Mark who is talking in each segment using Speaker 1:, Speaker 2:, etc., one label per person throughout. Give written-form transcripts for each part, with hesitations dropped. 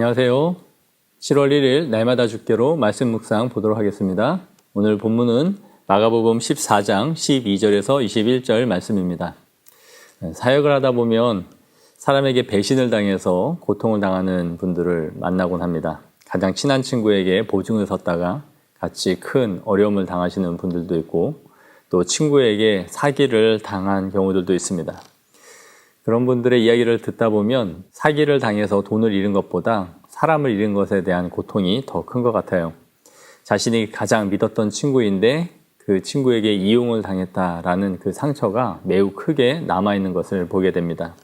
Speaker 1: 안녕하세요. 7월 1일 날마다 주께로 말씀 묵상 보도록 하겠습니다. 오늘 본문은 마가복음 14장 12절에서 21절 말씀입니다. 사역을 하다 보면 사람에게 배신을 당해서 고통을 당하는 분들을 만나곤 합니다. 가장 친한 친구에게 보증을 섰다가 같이 큰 어려움을 당하시는 분들도 있고 또 친구에게 사기를 당한 경우들도 있습니다. 그런 분들의 이야기를 듣다 보면 사기를 당해서 돈을 잃은 것보다 사람을 잃은 것에 대한 고통이 더 큰 것 같아요. 자신이 가장 믿었던 친구인데 그 친구에게 이용을 당했다라는 그 상처가 매우 크게 남아있는 것을 보게 됩니다.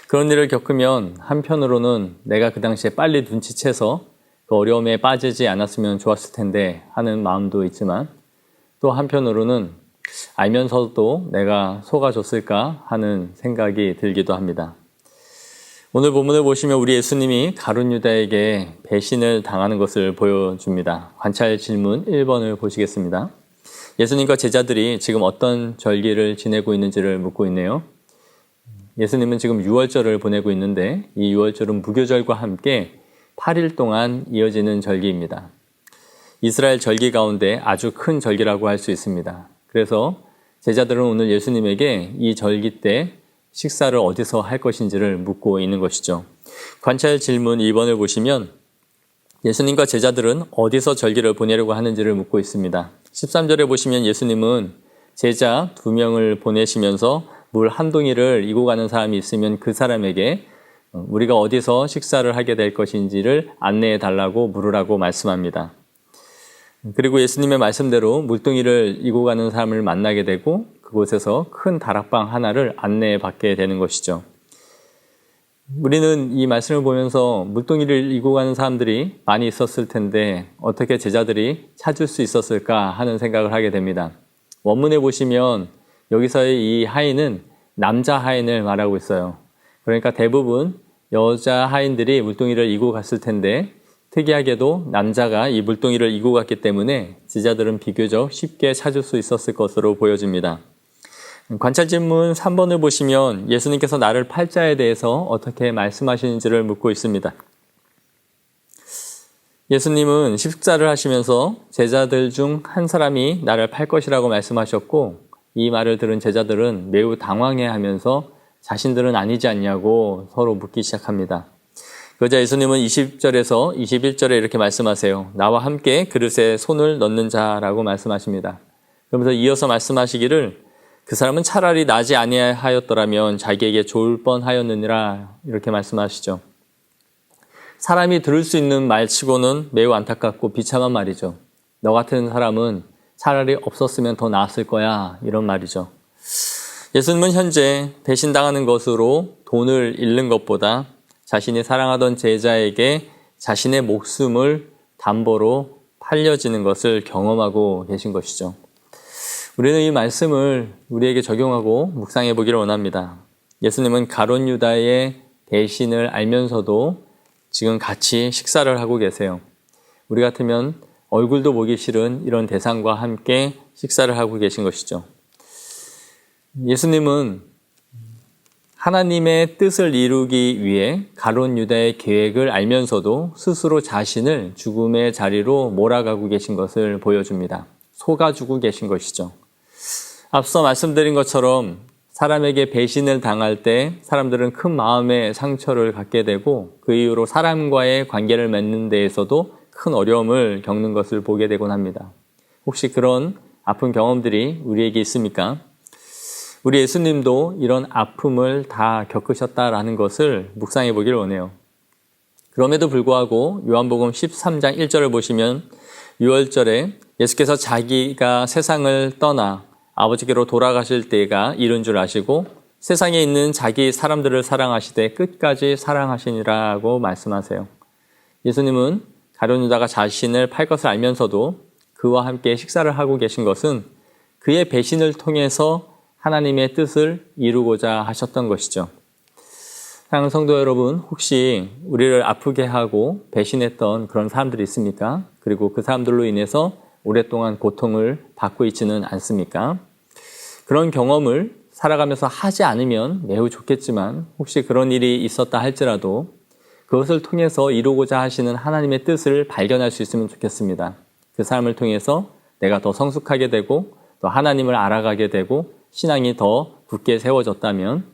Speaker 1: 그런 일을 겪으면 한편으로는 내가 그 당시에 빨리 눈치채서 그 어려움에 빠지지 않았으면 좋았을 텐데 하는 마음도 있지만 또 한편으로는 알면서도 내가 속아줬을까 하는 생각이 들기도 합니다. 오늘 본문을 보시면 우리 예수님이 가룟 유다에게 배신을 당하는 것을 보여줍니다. 관찰 질문 1번을 보시겠습니다. 예수님과 제자들이 지금 어떤 절기를 지내고 있는지를 묻고 있네요. 예수님은 지금 유월절을 보내고 있는데 이 유월절은 무교절과 함께 8일 동안 이어지는 절기입니다. 이스라엘 절기 가운데 아주 큰 절기라고 할 수 있습니다. 그래서 제자들은 오늘 예수님에게 이 절기 때 식사를 어디서 할 것인지를 묻고 있는 것이죠. 관찰 질문 2번을 보시면 예수님과 제자들은 어디서 절기를 보내려고 하는지를 묻고 있습니다. 13절에 보시면 예수님은 제자 2명을 보내시면서 물 한 동이를 이고 가는 사람이 있으면 그 사람에게 우리가 어디서 식사를 하게 될 것인지를 안내해 달라고 물으라고 말씀합니다. 그리고 예수님의 말씀대로 물동이를 이고 가는 사람을 만나게 되고 그곳에서 큰 다락방 하나를 안내해 받게 되는 것이죠. 우리는 이 말씀을 보면서 물동이를 이고 가는 사람들이 많이 있었을 텐데 어떻게 제자들이 찾을 수 있었을까 하는 생각을 하게 됩니다. 원문에 보시면 여기서의 이 하인은 남자 하인을 말하고 있어요. 그러니까 대부분 여자 하인들이 물동이를 이고 갔을 텐데 특이하게도 남자가 이 물동이를 이고 갔기 때문에 제자들은 비교적 쉽게 찾을 수 있었을 것으로 보여집니다. 관찰 질문 3번을 보시면 예수님께서 나를 팔 자에 대해서 어떻게 말씀하시는지를 묻고 있습니다. 예수님은 식사를 하시면서 제자들 중 한 사람이 나를 팔 것이라고 말씀하셨고 이 말을 들은 제자들은 매우 당황해하면서 자신들은 아니지 않냐고 서로 묻기 시작합니다. 그러자 예수님은 20절에서 21절에 이렇게 말씀하세요. 나와 함께 그릇에 손을 넣는 자라고 말씀하십니다. 그러면서 이어서 말씀하시기를 그 사람은 차라리 나지 아니하였더라면 자기에게 좋을 뻔하였느니라 이렇게 말씀하시죠. 사람이 들을 수 있는 말치고는 매우 안타깝고 비참한 말이죠. 너 같은 사람은 차라리 없었으면 더 나았을 거야 이런 말이죠. 예수님은 현재 배신당하는 것으로 돈을 잃는 것보다 자신이 사랑하던 제자에게 자신의 목숨을 담보로 팔려지는 것을 경험하고 계신 것이죠. 우리는 이 말씀을 우리에게 적용하고 묵상해 보기를 원합니다. 예수님은 가룟 유다의 배신을 알면서도 지금 같이 식사를 하고 계세요. 우리 같으면 얼굴도 보기 싫은 이런 대상과 함께 식사를 하고 계신 것이죠. 예수님은 하나님의 뜻을 이루기 위해 가룟 유다의 계획을 알면서도 스스로 자신을 죽음의 자리로 몰아가고 계신 것을 보여줍니다. 속아주고 계신 것이죠. 앞서 말씀드린 것처럼 사람에게 배신을 당할 때 사람들은 큰 마음의 상처를 갖게 되고 그 이후로 사람과의 관계를 맺는 데에서도 큰 어려움을 겪는 것을 보게 되곤 합니다. 혹시 그런 아픈 경험들이 우리에게 있습니까? 우리 예수님도 이런 아픔을 다 겪으셨다라는 것을 묵상해 보기를 원해요. 그럼에도 불구하고 요한복음 13장 1절을 보시면 6월절에 예수께서 자기가 세상을 떠나 아버지께로 돌아가실 때가 이른 줄 아시고 세상에 있는 자기 사람들을 사랑하시되 끝까지 사랑하시니라고 말씀하세요. 예수님은 가룟 유다가 자신을 팔 것을 알면서도 그와 함께 식사를 하고 계신 것은 그의 배신을 통해서 하나님의 뜻을 이루고자 하셨던 것이죠. 사랑하는 성도 여러분, 혹시 우리를 아프게 하고 배신했던 그런 사람들이 있습니까? 그리고 그 사람들로 인해서 오랫동안 고통을 받고 있지는 않습니까? 그런 경험을 살아가면서 하지 않으면 매우 좋겠지만 혹시 그런 일이 있었다 할지라도 그것을 통해서 이루고자 하시는 하나님의 뜻을 발견할 수 있으면 좋겠습니다. 그 삶을 통해서 내가 더 성숙하게 되고 또 하나님을 알아가게 되고 신앙이 더 굳게 세워졌다면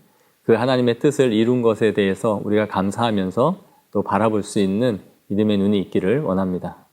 Speaker 1: 그 하나님의 뜻을 이룬 것에 대해서 우리가 감사하면서 또 바라볼 수 있는 믿음의 눈이 있기를 원합니다.